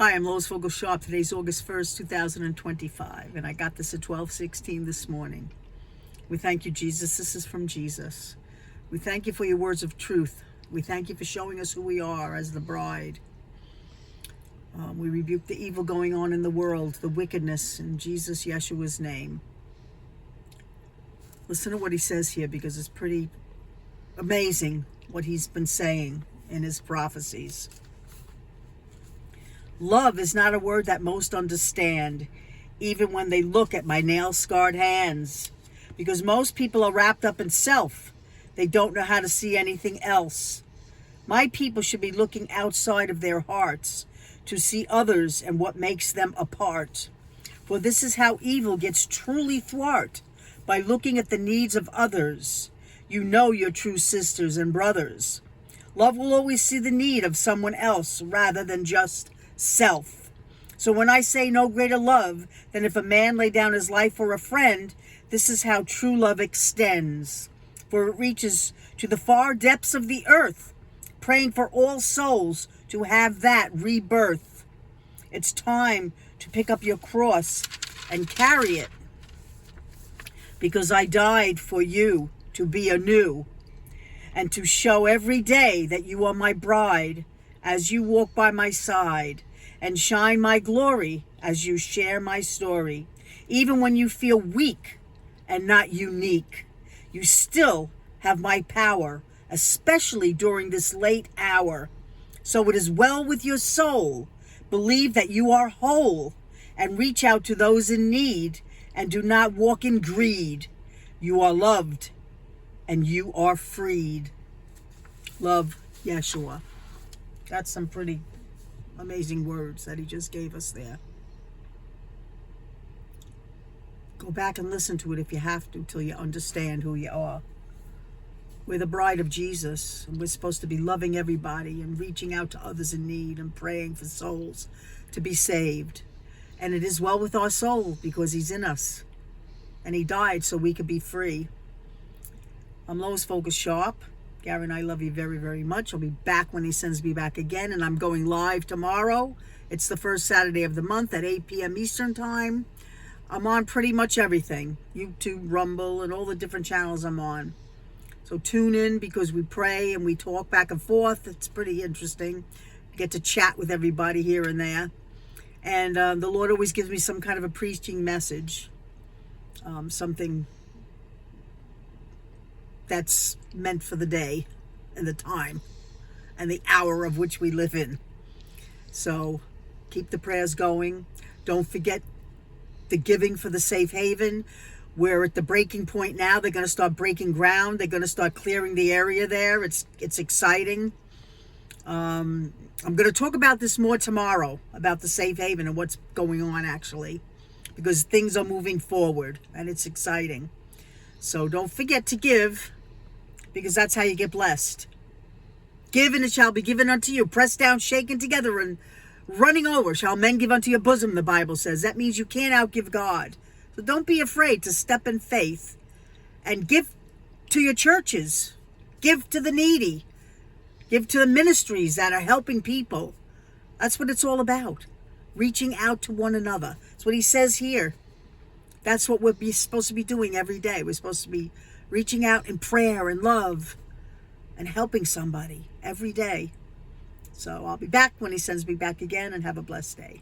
Hi, I'm Lois Vogel-Sharp. Today's August 1st, 2025, and I got this at 12:16 this morning. We thank you, Jesus. This is from Jesus. We thank you for your words of truth. We thank you for showing us who we are as the bride. We rebuke the evil going on in the world, the wickedness, in Jesus, Yeshua's name. Listen to what he says here, because it's pretty amazing what he's been saying in his prophecies. Love is not a word that most understand, even when they look at my nail-scarred hands, because most people are wrapped up in self. They don't know how to see anything else. My people should be looking outside of their hearts to see others and what makes them apart. For this is how evil gets truly thwart, by looking at the needs of others. You know your true sisters and brothers. Love will always see the need of someone else rather than just self. So when I say no greater love than if a man lay down his life for a friend, this is how true love extends. For it reaches to the far depths of the earth, praying for all souls to have that rebirth. It's time to pick up your cross and carry it, because I died for you to be anew, and to show every day that you are my bride as you walk by my side, and shine my glory as you share my story. Even when you feel weak and not unique, you still have my power, especially during this late hour. So it is well with your soul. Believe that you are whole, and reach out to those in need, and do not walk in greed. You are loved, and you are freed. Love, Yeshua. That's some pretty amazing words that he just gave us there. Go back and listen to it if you have to, till you understand who you are. We're the bride of Jesus, and we're supposed to be loving everybody and reaching out to others in need and praying for souls to be saved. And it is well with our soul, because he's in us, and he died so we could be free. I'm Lois Vogel-Sharp. Gary and I love you very, very much. I'll be back when he sends me back again, and I'm going live tomorrow. It's the first Saturday of the month at 8 p.m. Eastern Time. I'm on pretty much everything. YouTube, Rumble, and all the different channels I'm on. So tune in, because we pray and we talk back and forth. It's pretty interesting. I get to chat with everybody here and there. And the Lord always gives me some kind of a preaching message. Something that's meant for the day and the time and the hour of which we live in. So keep the prayers going. Don't forget the giving for the safe haven. We're at the breaking point now. They're going to start breaking ground. They're going to start clearing the area there. It's exciting. I'm going to talk about this more tomorrow, about the safe haven and what's going on, actually, because things are moving forward and it's exciting. So don't forget to give, because that's how you get blessed. Give, and it shall be given unto you. Pressed down, shaken together, and running over shall men give unto your bosom, the Bible says. That means you can't outgive God. So don't be afraid to step in faith and give to your churches. Give to the needy. Give to the ministries that are helping people. That's what it's all about. Reaching out to one another. That's what he says here. That's what we're supposed to be doing every day. We're supposed to be reaching out in prayer and love and helping somebody every day. So I'll be back when he sends me back again, and have a blessed day.